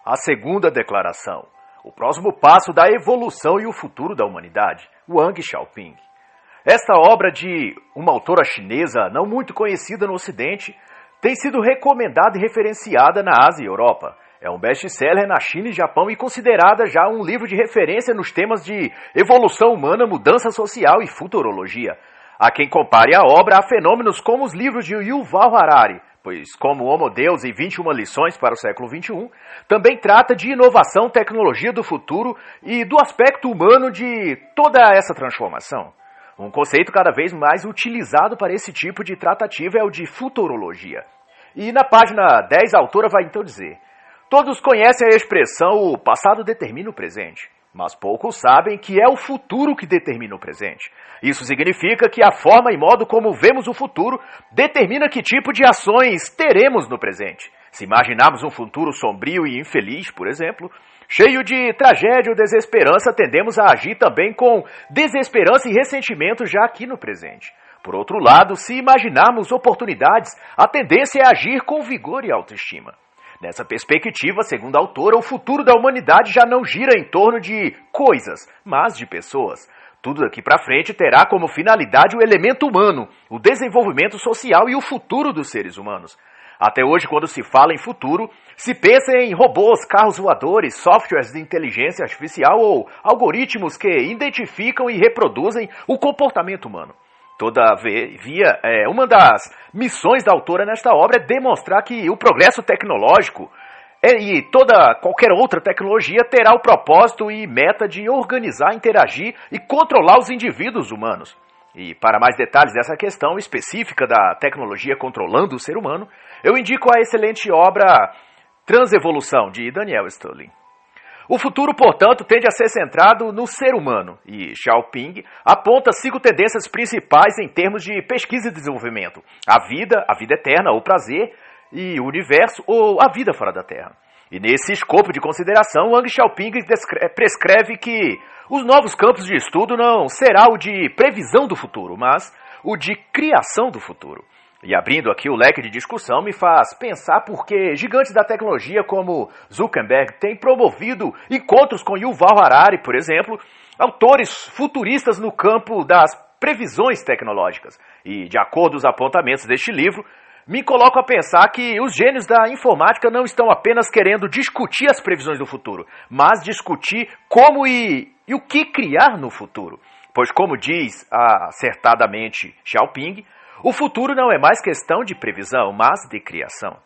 A segunda declaração. O próximo passo da evolução e o futuro da humanidade. Wang Xiaoping. Esta obra de uma autora chinesa não muito conhecida no Ocidente tem sido recomendada e referenciada na Ásia e Europa. É um best-seller na China e Japão e considerada já um livro de referência nos temas de evolução humana, mudança social e futurologia. Há quem compare a obra a fenômenos como os livros de Yuval Harari, pois como Homo Deus e 21 lições para o século XXI, também trata de inovação, tecnologia do futuro e do aspecto humano de toda essa transformação. Um conceito cada vez mais utilizado para esse tipo de tratativa é o de futurologia. E na página 10 a autora vai então dizer: todos conhecem a expressão o passado determina o presente, mas poucos sabem que é o futuro que determina o presente. Isso significa que a forma e modo como vemos o futuro determina que tipo de ações teremos no presente. Se imaginarmos um futuro sombrio e infeliz, por exemplo, cheio de tragédia ou desesperança, tendemos a agir também com desesperança e ressentimento já aqui no presente. Por outro lado, se imaginarmos oportunidades, a tendência é agir com vigor e autoestima. Nessa perspectiva, segundo a autora, o futuro da humanidade já não gira em torno de coisas, mas de pessoas. Tudo daqui para frente terá como finalidade o elemento humano, o desenvolvimento social e o futuro dos seres humanos. Até hoje, quando se fala em futuro, se pensa em robôs, carros voadores, softwares de inteligência artificial ou algoritmos que identificam e reproduzem o comportamento humano. Todavia, uma das missões da autora nesta obra é demonstrar que o progresso tecnológico e qualquer outra tecnologia terá o propósito e meta de organizar, interagir e controlar os indivíduos humanos. E para mais detalhes dessa questão específica da tecnologia controlando o ser humano, eu indico a excelente obra Transevolução, de Daniel Stulin. O futuro, portanto, tende a ser centrado no ser humano, e Xiaoping aponta 5 tendências principais em termos de pesquisa e desenvolvimento: a vida eterna, o prazer, e o universo, ou a vida fora da Terra. E nesse escopo de consideração, Wang Xiaoping prescreve que os novos campos de estudo não será o de previsão do futuro, mas o de criação do futuro. E abrindo aqui o leque de discussão, me faz pensar por que gigantes da tecnologia como Zuckerberg têm promovido encontros com Yuval Harari, por exemplo, autores futuristas no campo das previsões tecnológicas. E, de acordo com os apontamentos deste livro, me coloco a pensar que os gênios da informática não estão apenas querendo discutir as previsões do futuro, mas discutir como e o que criar no futuro. Pois, como diz acertadamente Xiaoping, o futuro não é mais questão de previsão, mas de criação.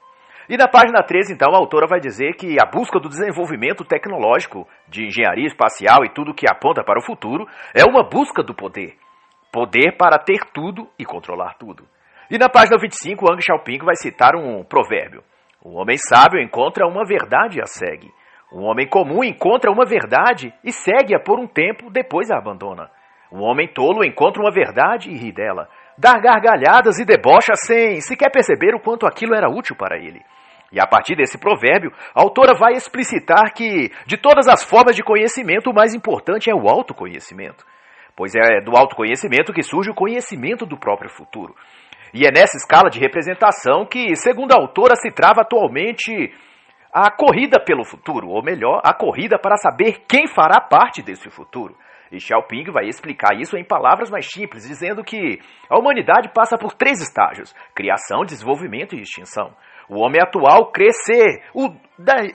E na página 13, então, a autora vai dizer que a busca do desenvolvimento tecnológico, de engenharia espacial e tudo que aponta para o futuro, é uma busca do poder. Poder para ter tudo e controlar tudo. E na página 25, Wang Xiaoping vai citar um provérbio: o homem sábio encontra uma verdade e a segue. O homem comum encontra uma verdade e segue-a por um tempo, depois a abandona. O homem tolo encontra uma verdade e ri dela. Dá gargalhadas e debocha sem sequer perceber o quanto aquilo era útil para ele. E a partir desse provérbio, a autora vai explicitar que, de todas as formas de conhecimento, o mais importante é o autoconhecimento. Pois é do autoconhecimento que surge o conhecimento do próprio futuro. E é nessa escala de representação que, segundo a autora, se trava atualmente a corrida pelo futuro, ou melhor, a corrida para saber quem fará parte desse futuro. E Xiaoping vai explicar isso em palavras mais simples, dizendo que a humanidade passa por 3 estágios: criação, desenvolvimento e extinção. O homem atual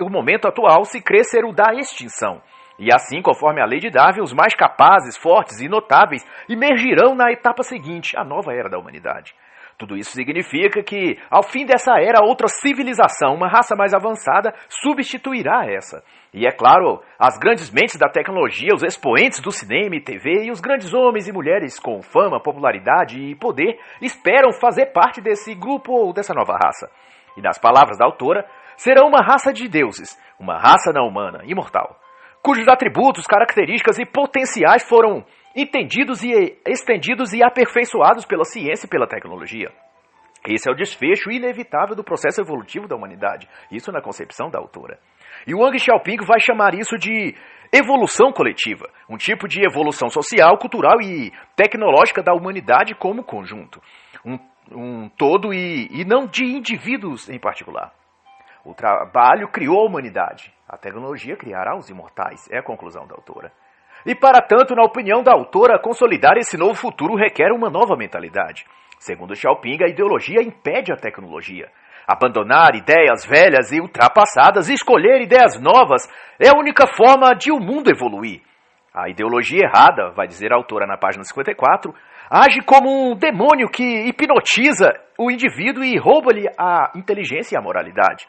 o momento atual se crê ser o da extinção. E assim, conforme a lei de Darwin, os mais capazes, fortes e notáveis emergirão na etapa seguinte, a nova era da humanidade. Tudo isso significa que, ao fim dessa era, outra civilização, uma raça mais avançada, substituirá essa. E é claro, as grandes mentes da tecnologia, os expoentes do cinema e TV e os grandes homens e mulheres com fama, popularidade e poder esperam fazer parte desse grupo ou dessa nova raça. E nas palavras da autora, serão uma raça de deuses, uma raça não humana, imortal, cujos atributos, características e potenciais foram entendidos e estendidos e aperfeiçoados pela ciência e pela tecnologia. Esse é o desfecho inevitável do processo evolutivo da humanidade, isso na concepção da autora. E Wang Xiaoping vai chamar isso de evolução coletiva, um tipo de evolução social, cultural e tecnológica da humanidade como conjunto, um todo e não de indivíduos em particular. O trabalho criou a humanidade. A tecnologia criará os imortais. É a conclusão da autora. E para tanto, na opinião da autora, consolidar esse novo futuro requer uma nova mentalidade. Segundo Xiaoping, a ideologia impede a tecnologia. Abandonar ideias velhas e ultrapassadas e escolher ideias novas é a única forma de o mundo evoluir. A ideologia errada, vai dizer a autora na página 54, age como um demônio que hipnotiza o indivíduo e rouba-lhe a inteligência e a moralidade.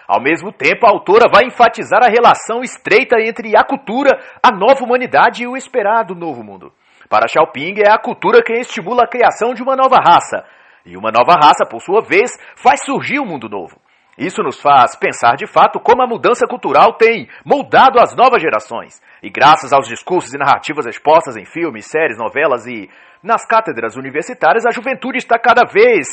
Ao mesmo tempo, a autora vai enfatizar a relação estreita entre a cultura, a nova humanidade e o esperado novo mundo. Para Xiaoping, é a cultura quem estimula a criação de uma nova raça. E uma nova raça, por sua vez, faz surgir um mundo novo. Isso nos faz pensar de fato como a mudança cultural tem moldado as novas gerações. E graças aos discursos e narrativas expostas em filmes, séries, novelas e nas cátedras universitárias, a juventude está cada vez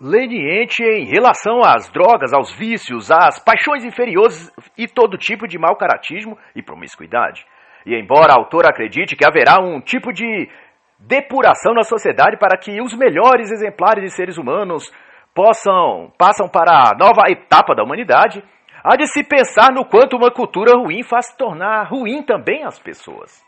leniente em relação às drogas, aos vícios, às paixões inferiores e todo tipo de mau caratismo e promiscuidade. E embora a autora acredite que haverá um tipo de depuração na sociedade para que os melhores exemplares de seres humanos passam para a nova etapa da humanidade, há de se pensar no quanto uma cultura ruim faz tornar ruim também as pessoas.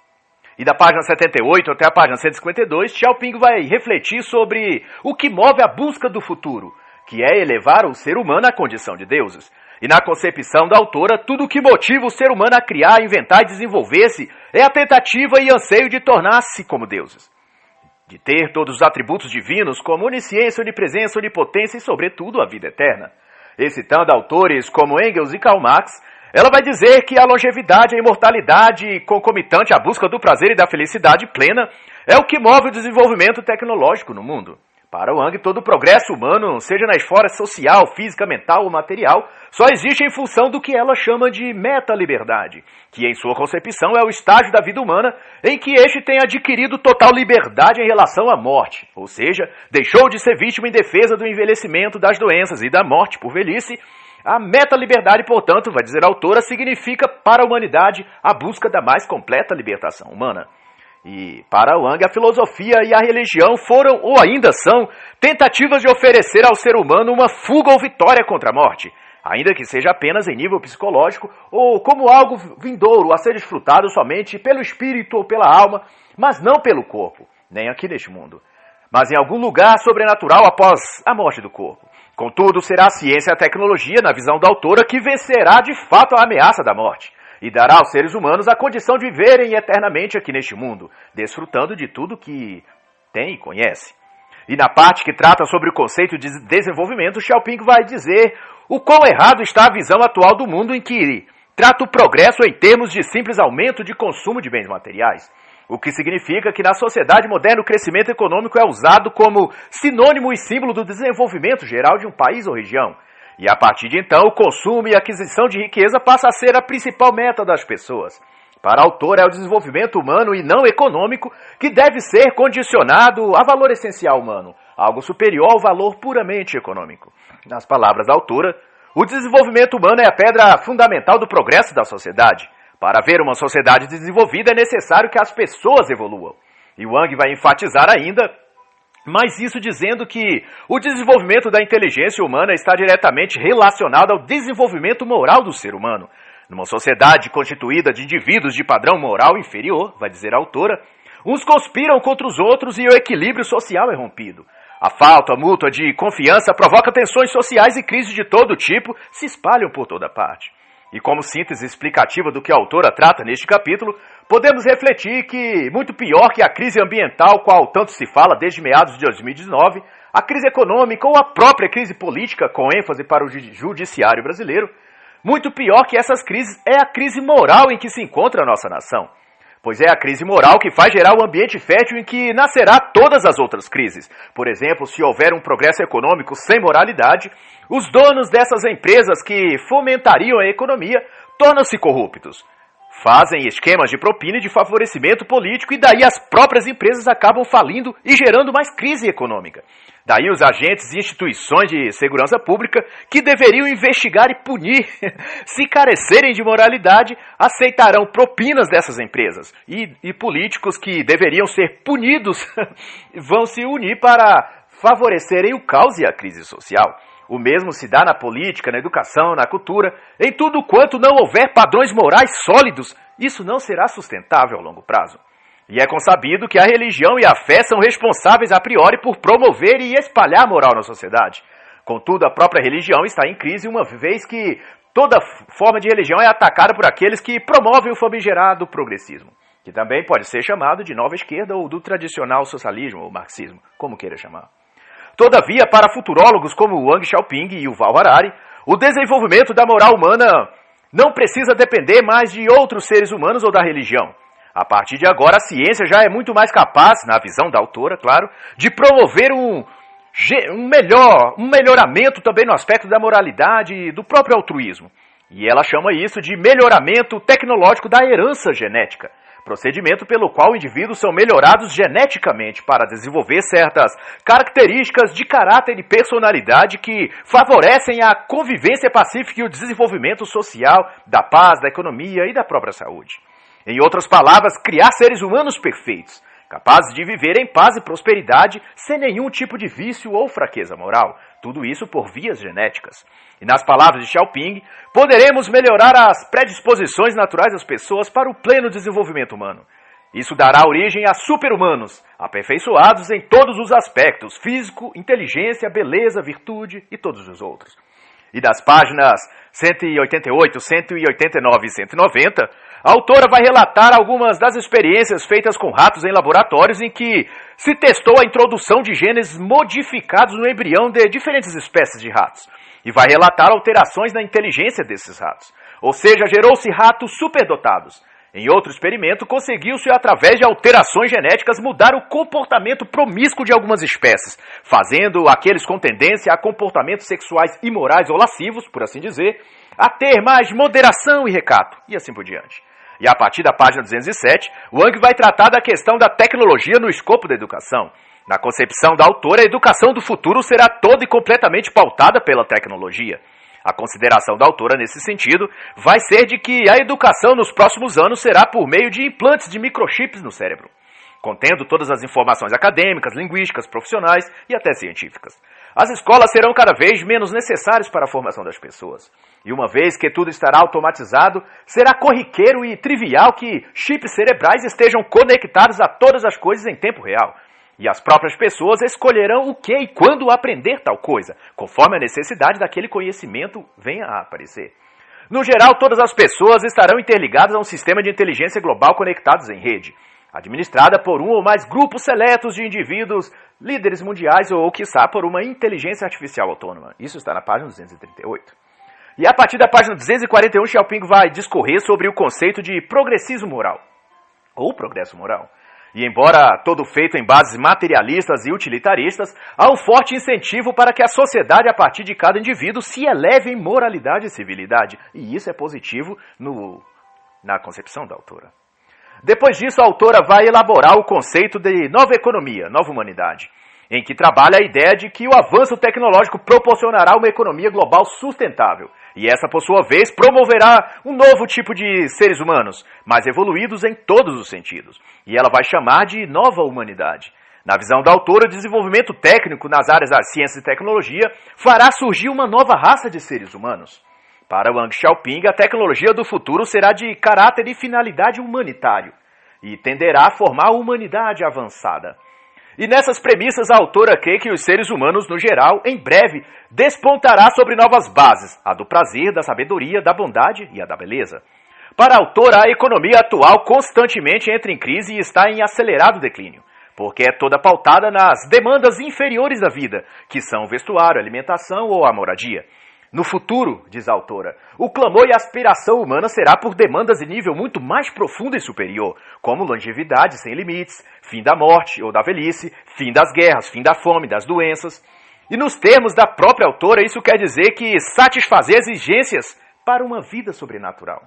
E da página 78 até a página 152, Xiaoping vai refletir sobre o que move a busca do futuro, que é elevar o ser humano à condição de deuses. E na concepção da autora, tudo o que motiva o ser humano a criar, inventar e desenvolver-se é a tentativa e anseio de tornar-se como deuses. De ter todos os atributos divinos, como onisciência, onipresença, onipotência e, sobretudo, a vida eterna. E citando autores como Engels e Karl Marx, ela vai dizer que a longevidade, a imortalidade concomitante à busca do prazer e da felicidade plena é o que move o desenvolvimento tecnológico no mundo. Para Wang, todo o progresso humano, seja na esfera social, física, mental ou material, só existe em função do que ela chama de meta-liberdade, que em sua concepção é o estágio da vida humana em que este tem adquirido total liberdade em relação à morte, ou seja, deixou de ser vítima em defesa do envelhecimento, das doenças e da morte por velhice. A meta-liberdade, portanto, vai dizer a autora, significa para a humanidade a busca da mais completa libertação humana. E para Wang, a filosofia e a religião foram, ou ainda são, tentativas de oferecer ao ser humano uma fuga ou vitória contra a morte, ainda que seja apenas em nível psicológico ou como algo vindouro a ser desfrutado somente pelo espírito ou pela alma, mas não pelo corpo, nem aqui neste mundo, mas em algum lugar sobrenatural após a morte do corpo. Contudo, será a ciência e a tecnologia, na visão da autora, que vencerá de fato a ameaça da morte e dará aos seres humanos a condição de viverem eternamente aqui neste mundo, desfrutando de tudo que tem e conhece. E na parte que trata sobre o conceito de desenvolvimento, Xiaoping vai dizer o quão errado está a visão atual do mundo em que trata o progresso em termos de simples aumento de consumo de bens materiais. O que significa que na sociedade moderna o crescimento econômico é usado como sinônimo e símbolo do desenvolvimento geral de um país ou região. E a partir de então, o consumo e a aquisição de riqueza passa a ser a principal meta das pessoas. Para a autora, é o desenvolvimento humano e não econômico que deve ser condicionado a valor essencial humano, algo superior ao valor puramente econômico. Nas palavras da autora, o desenvolvimento humano é a pedra fundamental do progresso da sociedade. Para haver uma sociedade desenvolvida, é necessário que as pessoas evoluam. E Wang vai enfatizar ainda, mas isso dizendo que o desenvolvimento da inteligência humana está diretamente relacionado ao desenvolvimento moral do ser humano. Numa sociedade constituída de indivíduos de padrão moral inferior, vai dizer a autora, uns conspiram contra os outros e o equilíbrio social é rompido. A falta mútua de confiança provoca tensões sociais e crises de todo tipo se espalham por toda parte. E como síntese explicativa do que a autora trata neste capítulo, podemos refletir que, muito pior que a crise ambiental, qual tanto se fala desde meados de 2019, a crise econômica ou a própria crise política, com ênfase para o judiciário brasileiro, muito pior que essas crises é a crise moral em que se encontra a nossa nação. Pois é a crise moral que faz gerar o ambiente fértil em que nascerá todas as outras crises. Por exemplo, se houver um progresso econômico sem moralidade, os donos dessas empresas que fomentariam a economia tornam-se corruptos. Fazem esquemas de propina e de favorecimento político e daí as próprias empresas acabam falindo e gerando mais crise econômica. Daí os agentes e instituições de segurança pública que deveriam investigar e punir, se carecerem de moralidade, aceitarão propinas dessas empresas. E políticos que deveriam ser punidos vão se unir para favorecerem o caos e a crise social. O mesmo se dá na política, na educação, na cultura, em tudo quanto não houver padrões morais sólidos, isso não será sustentável a longo prazo. E é consabido que a religião e a fé são responsáveis a priori por promover e espalhar a moral na sociedade. Contudo, a própria religião está em crise, uma vez que toda forma de religião é atacada por aqueles que promovem o famigerado progressismo, que também pode ser chamado de nova esquerda ou do tradicional socialismo ou marxismo, como queira chamar. Todavia, para futurólogos como Wang Xiaoping e Yuval Harari, o desenvolvimento da moral humana não precisa depender mais de outros seres humanos ou da religião. A partir de agora, a ciência já é muito mais capaz, na visão da autora, claro, de promover um melhoramento também no aspecto da moralidade e do próprio altruísmo. E ela chama isso de melhoramento tecnológico da herança genética, procedimento pelo qual indivíduos são melhorados geneticamente para desenvolver certas características de caráter e personalidade que favorecem a convivência pacífica e o desenvolvimento social, da paz, da economia e da própria saúde. Em outras palavras, criar seres humanos perfeitos, capazes de viver em paz e prosperidade sem nenhum tipo de vício ou fraqueza moral. Tudo isso por vias genéticas. E nas palavras de Xiaoping, poderemos melhorar as predisposições naturais das pessoas para o pleno desenvolvimento humano. Isso dará origem a super-humanos, aperfeiçoados em todos os aspectos, físico, inteligência, beleza, virtude e todos os outros. E das páginas 188, 189 e 190, a autora vai relatar algumas das experiências feitas com ratos em laboratórios em que se testou a introdução de genes modificados no embrião de diferentes espécies de ratos. E vai relatar alterações na inteligência desses ratos. Ou seja, gerou-se ratos superdotados. Em outro experimento, conseguiu-se, através de alterações genéticas, mudar o comportamento promíscuo de algumas espécies, fazendo aqueles com tendência a comportamentos sexuais imorais ou lascivos, por assim dizer, a ter mais moderação e recato, e assim por diante. E a partir da página 207, Wang vai tratar da questão da tecnologia no escopo da educação. Na concepção da autora, a educação do futuro será toda e completamente pautada pela tecnologia. A consideração da autora nesse sentido vai ser de que a educação nos próximos anos será por meio de implantes de microchips no cérebro, contendo todas as informações acadêmicas, linguísticas, profissionais e até científicas. As escolas serão cada vez menos necessárias para a formação das pessoas. E uma vez que tudo estará automatizado, será corriqueiro e trivial que chips cerebrais estejam conectados a todas as coisas em tempo real. E as próprias pessoas escolherão o que e quando aprender tal coisa, conforme a necessidade daquele conhecimento venha a aparecer. No geral, todas as pessoas estarão interligadas a um sistema de inteligência global conectados em rede, administrada por um ou mais grupos seletos de indivíduos, líderes mundiais ou, quiçá, por uma inteligência artificial autônoma. Isso está na página 238. E a partir da página 241, Xiaoping vai discorrer sobre o conceito de progressismo moral, ou progresso moral. E embora todo feito em bases materialistas e utilitaristas, há um forte incentivo para que a sociedade, a partir de cada indivíduo, se eleve em moralidade e civilidade. E isso é positivo na concepção da autora. Depois disso, a autora vai elaborar o conceito de nova economia, nova humanidade, em que trabalha a ideia de que o avanço tecnológico proporcionará uma economia global sustentável. E essa, por sua vez, promoverá um novo tipo de seres humanos, mais evoluídos em todos os sentidos. E ela vai chamar de nova humanidade. Na visão da autora, o desenvolvimento técnico nas áreas das ciências e tecnologia fará surgir uma nova raça de seres humanos. Para Wang Xiaoping, a tecnologia do futuro será de caráter e finalidade humanitário e tenderá a formar a humanidade avançada. E nessas premissas, a autora crê que os seres humanos, no geral, em breve, despontará sobre novas bases, a do prazer, da sabedoria, da bondade e a da beleza. Para a autora, a economia atual constantemente entra em crise e está em acelerado declínio, porque é toda pautada nas demandas inferiores da vida, que são o vestuário, a alimentação ou a moradia. No futuro, diz a autora, o clamor e a aspiração humana será por demandas de nível muito mais profundo e superior, como longevidade sem limites, fim da morte ou da velhice, fim das guerras, fim da fome, das doenças. E nos termos da própria autora, isso quer dizer que satisfazer exigências para uma vida sobrenatural.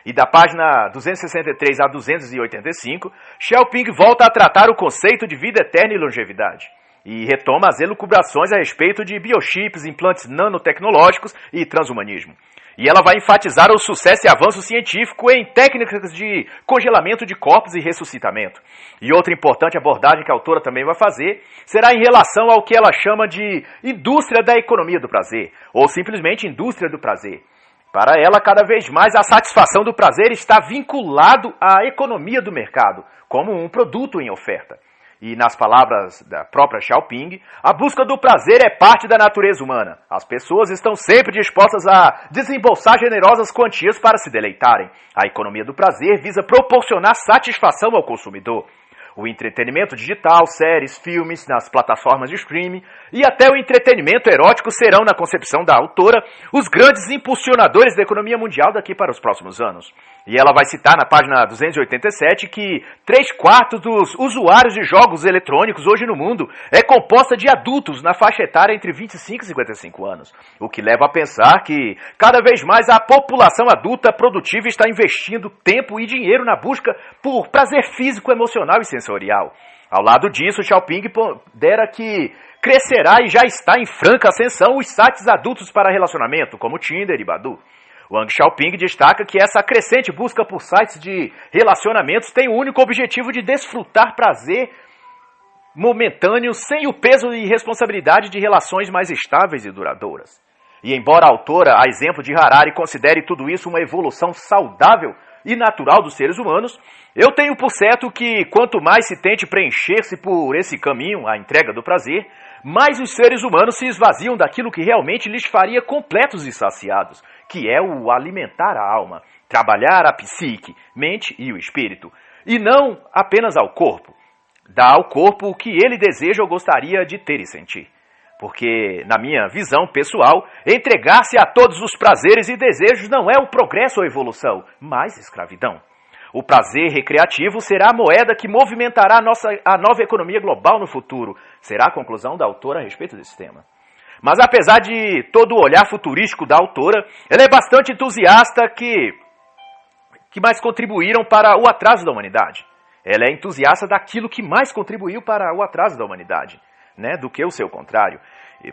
E da página 263 a 285, Xiaoping volta a tratar o conceito de vida eterna e longevidade. e retoma as elucubrações a respeito de biochips, implantes nanotecnológicos e transhumanismo. E ela vai enfatizar o sucesso e avanço científico em técnicas de congelamento de corpos e ressuscitamento. E outra importante abordagem que a autora também vai fazer será em relação ao que ela chama de indústria da economia do prazer, ou simplesmente indústria do prazer. Para ela, cada vez mais a satisfação do prazer está vinculado à economia do mercado, como um produto em oferta. E nas palavras da própria Xiaoping, a busca do prazer é parte da natureza humana. As pessoas estão sempre dispostas a desembolsar generosas quantias para se deleitarem. A economia do prazer visa proporcionar satisfação ao consumidor. O entretenimento digital, séries, filmes, nas plataformas de streaming e até o entretenimento erótico serão, na concepção da autora, os grandes impulsionadores da economia mundial daqui para os próximos anos. E ela vai citar na página 287 que 3/4 dos usuários de jogos eletrônicos hoje no mundo é composta de adultos na faixa etária entre 25 e 55 anos, o que leva a pensar que cada vez mais a população adulta produtiva está investindo tempo e dinheiro na busca por prazer físico, emocional e sensorial. Ao lado disso, Xiaoping pondera que crescerá e já está em franca ascensão os sites adultos para relacionamento, como Tinder e Badoo. Wang Xiaoping destaca que essa crescente busca por sites de relacionamentos tem o único objetivo de desfrutar prazer momentâneo sem o peso e responsabilidade de relações mais estáveis e duradouras. E embora a autora, a exemplo de Harari, considere tudo isso uma evolução saudável e natural dos seres humanos, eu tenho por certo que quanto mais se tente preencher-se por esse caminho, a entrega do prazer, mais os seres humanos se esvaziam daquilo que realmente lhes faria completos e saciados, que é o alimentar a alma, trabalhar a psique, mente e o espírito, e não apenas ao corpo. Dar ao corpo o que ele deseja ou gostaria de ter e sentir. Porque, na minha visão pessoal, entregar-se a todos os prazeres e desejos não é o progresso ou evolução, mas escravidão. O prazer recreativo será a moeda que movimentará a nova economia global no futuro, será a conclusão da autora a respeito desse tema. Mas apesar de todo o olhar futurístico da autora, ela é bastante entusiasta que mais contribuíram para o atraso da humanidade. Ela é entusiasta daquilo que mais contribuiu para o atraso da humanidade, né, do que o seu contrário.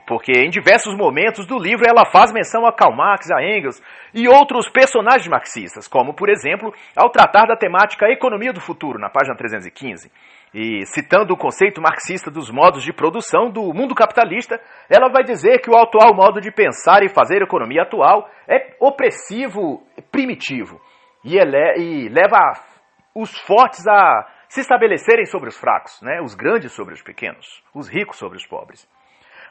Porque em diversos momentos do livro ela faz menção a Karl Marx, a Engels e outros personagens marxistas, como, por exemplo, ao tratar da temática Economia do Futuro, na página 315. E citando o conceito marxista dos modos de produção do mundo capitalista, ela vai dizer que o atual modo de pensar e fazer economia atual é opressivo, primitivo, e leva os fortes a se estabelecerem sobre os fracos, né? Os grandes sobre os pequenos, os ricos sobre os pobres.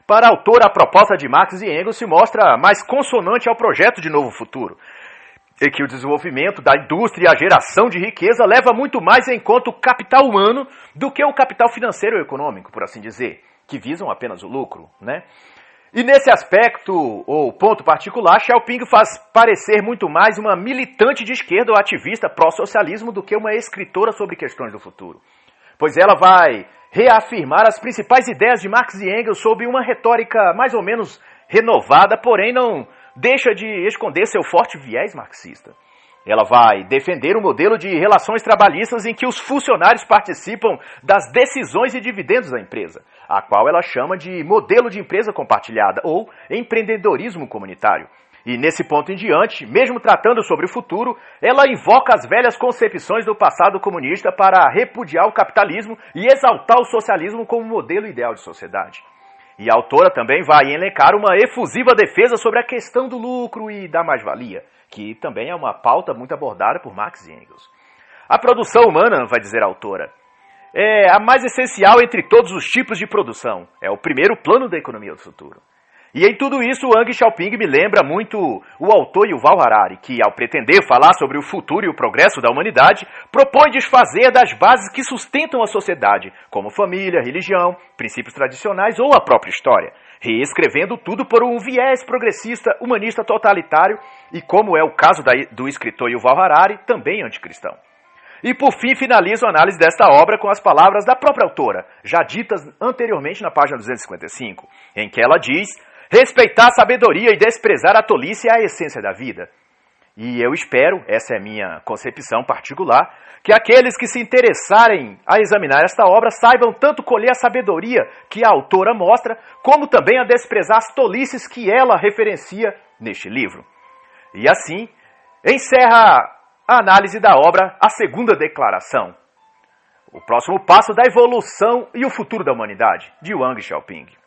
Para a autora, a proposta de Marx e Engels se mostra mais consonante ao projeto de novo futuro, e que o desenvolvimento da indústria e a geração de riqueza leva muito mais em conta o capital humano do que o capital financeiro e econômico, por assim dizer, que visam apenas o lucro, né? E nesse aspecto, ou ponto particular, Xiaoping faz parecer muito mais uma militante de esquerda ou ativista pró-socialismo do que uma escritora sobre questões do futuro. Pois ela vai reafirmar as principais ideias de Marx e Engels sob uma retórica mais ou menos renovada, porém não deixa de esconder seu forte viés marxista. Ela vai defender um modelo de relações trabalhistas em que os funcionários participam das decisões e dividendos da empresa, a qual ela chama de modelo de empresa compartilhada ou empreendedorismo comunitário. E nesse ponto em diante, mesmo tratando sobre o futuro, ela invoca as velhas concepções do passado comunista para repudiar o capitalismo e exaltar o socialismo como modelo ideal de sociedade. E a autora também vai elencar uma efusiva defesa sobre a questão do lucro e da mais-valia, que também é uma pauta muito abordada por Marx e Engels. A produção humana, vai dizer a autora, é a mais essencial entre todos os tipos de produção. É o primeiro plano da economia do futuro. E em tudo isso, Wang Xiaoping me lembra muito o autor Yuval Harari, que, ao pretender falar sobre o futuro e o progresso da humanidade, propõe desfazer das bases que sustentam a sociedade, como família, religião, princípios tradicionais ou a própria história, reescrevendo tudo por um viés progressista, humanista totalitário e, como é o caso do escritor Yuval Harari, também anticristão. E por fim finalizo a análise desta obra com as palavras da própria autora, já ditas anteriormente na página 255, em que ela diz: respeitar a sabedoria e desprezar a tolice é a essência da vida. E eu espero, essa é a minha concepção particular, que aqueles que se interessarem a examinar esta obra saibam tanto colher a sabedoria que a autora mostra, como também a desprezar as tolices que ela referencia neste livro. E assim, encerra a análise da obra A Segunda Declaração, o próximo passo da evolução e o futuro da humanidade, de Wang Xiaoping.